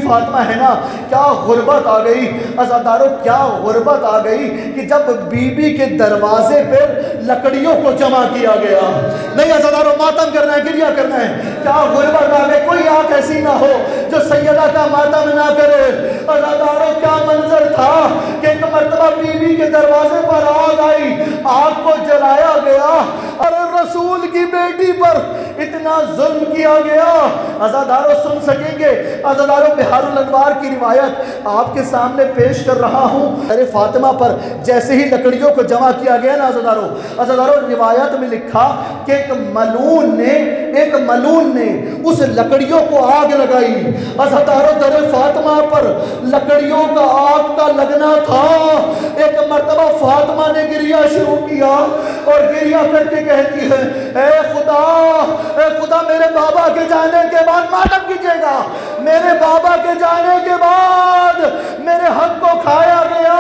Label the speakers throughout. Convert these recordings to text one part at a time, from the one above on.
Speaker 1: فاطمہ ہے نا، کیا غربت آ گئی عزادارو، کیا غربت آ گئی کہ جب بی بی کے دروازے پر لکڑیوں کو جمع کیا گیا۔ نہیں عزادارو، ماتم کرنا ہے، گریہ کرنا ہے، کیا غربت آ گئی۔ کوئی آنکھ ایسی نہ ہو جو سیدہ کا ماتم نہ کرے۔ عزادارو کیا منظر تھا کہ ایک مرتبہ بی بی کے دروازے پر آگ آئی، آگ کو جلایا گیا اور رسول کی بیٹی پر اتنا ظلم کیا گیا۔ عزادارو سن سکیں گے، عزادارو بہار الانوار کی روایت آپ کے سامنے پیش کر رہا ہوں۔ ارے فاطمہ پر جیسے ہی لکڑیوں کو جمع کیا گیا نا عزادارو روایت میں لکھا کہ ایک ملون نے اس لکڑیوں کو آگ لگائی۔ عزادارو در فاطمہ پر لکڑیوں کا آگ کا لگنا تھا۔ ایک مرتبہ فاطمہ نے گریہ شروع کیا اور گریہ کر کے کہتی ہے، اے خدا میرے بابا کے جانے کے بعد ماتم کیجیے گا، میرے بابا کے جانے کے بعد میرے حق کو کھایا گیا،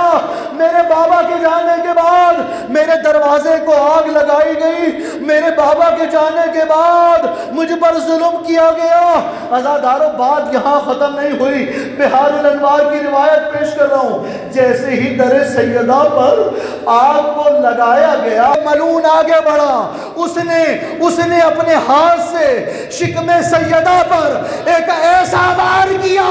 Speaker 1: میرے بابا کے جانے کے بعد میرے دروازے کو آگ لگائی گئی، میرے بابا کے جانے کے بعد مجھ پر ظلم کیا گیا۔ عزادارو بات یہاں ختم نہیں ہوئی، بہار الانوار کی روایت پیش کر رہا ہوں۔ جیسے ہی در سیدہ پر آگ کو لگایا گیا، ملعون آگے بڑھا، اس نے اپنے ہاتھ سے شکم سیدہ پر ایک ایسا وار کیا،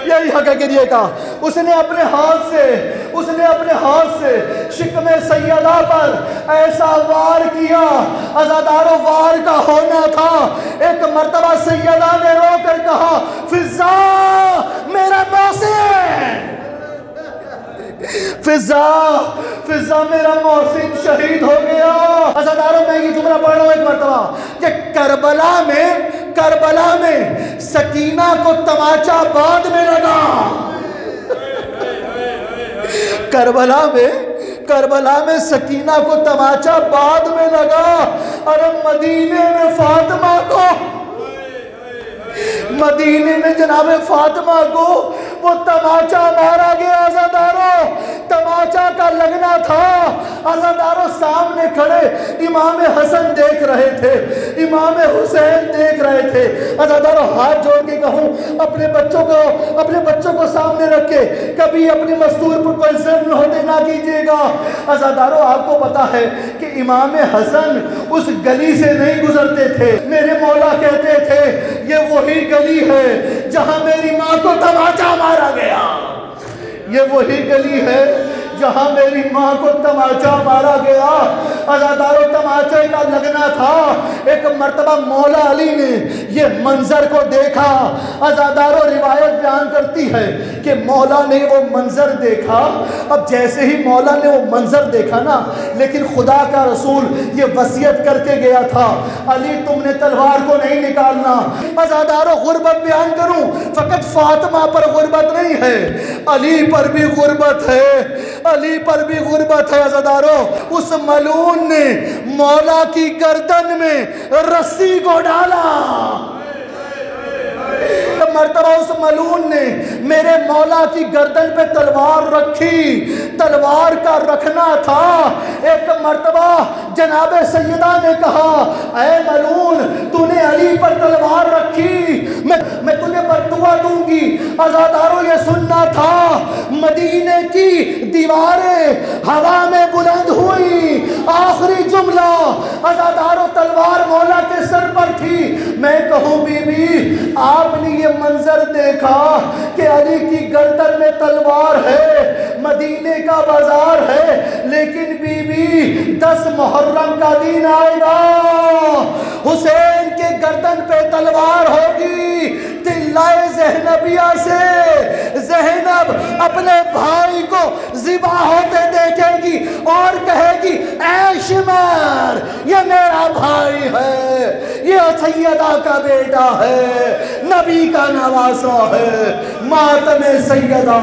Speaker 1: یہی حق ہے گریہ کا، اس نے اپنے ہاتھ سے شکم سیدہ پر ایسا وار کیا۔ عزادارو وار کا ہونا تھا۔ ایک مرتبہ سیدہ نے رو کر کہا، فضا میرا محسن، فضا میرا محسن شہید ہو گیا۔ عزادارو میں یہ جملہ پڑھ رہا ہوں ایک مرتبہ کہ کربلا میں سکینہ کو تماچا بعد میں لگا، کربلا میں سکینہ کو تماچا بعد میں لگا، اور مدینے میں جناب فاطمہ کو وہ تماچا مارا گیا۔ عزادارو تماچا کا لگنا تھا۔ عزادارو سامنے کھڑے امام حسن دیکھ رہے تھے، امام حسین دیکھ رہے تھے۔ عزادارو ہاتھ جوڑ کے کہوں، اپنے بچوں کو سامنے رکھ کے کبھی اپنی مستور پر کوئی ظلم ہوتے نہ کیجیے گا۔ عزادارو آپ کو پتا ہے کہ امام حسن اس گلی سے نہیں گزرتے تھے۔ میرے مولا کہتے تھے یہ وہی گلی ہے جہاں میری ماں کو تماچا مارا گیا، یہ وہی گلی ہے جہاں میری ماں کو تماچا مارا گیا۔ عزادارو تماچے کا لگنا تھا۔ ایک مرتبہ مولا علی نے یہ منظر کو دیکھا۔ عزادارو روایت بیان کرتی ہے کہ مولا نے وہ منظر دیکھا۔ اب جیسے ہی مولا نے وہ منظر دیکھا نا، لیکن خدا کا رسول یہ وصیت کر کے گیا تھا، علی تم نے تلوار کو نہیں نکالنا۔ عزادارو غربت بیان کروں، فقط فاطمہ پر غربت نہیں ہے، علی پر بھی غربت ہے، علی پر بھی غربت ہے۔ عزادارو اس ملعون نے مولا کی گردن میں رسی کو ڈالا، مرتبہ اس ملعون نے میرے مولا کی گردن پہ تلوار رکھی، تلوار کا رکھنا تھا۔ ایک مرتبہ جناب سیدہ نے کہا، اے ملعون تو نے علی پر تلوار رکھی، میں تجھے بددعا دوں گی۔ عزادارو یہ سننا تھا، مدینے کی دیواریں ہوا میں بلند ہوئی، آخری جملہ عزادارو تلوار مولا کے سر پر تھی۔ میں کہوں بی بی آپ نے یہ منظر دیکھا کہ علی کی گردن میں تلوار ہے، مدینے کا بازار ہے، لیکن بی بی 10 محرم کا دن آئے گا، حسین کے گردن پہ تلوار ہوگی۔ تلائے زینبیہ سے زینب اپنے بھائی کو ذبح ہوتے دیکھے گی اور کہے گی، اے شمر یہ میرا بھائی ہے، یہ سیدہ کا بیٹا ہے، نبی کا نواسا ہے، ماتم سیدہ۔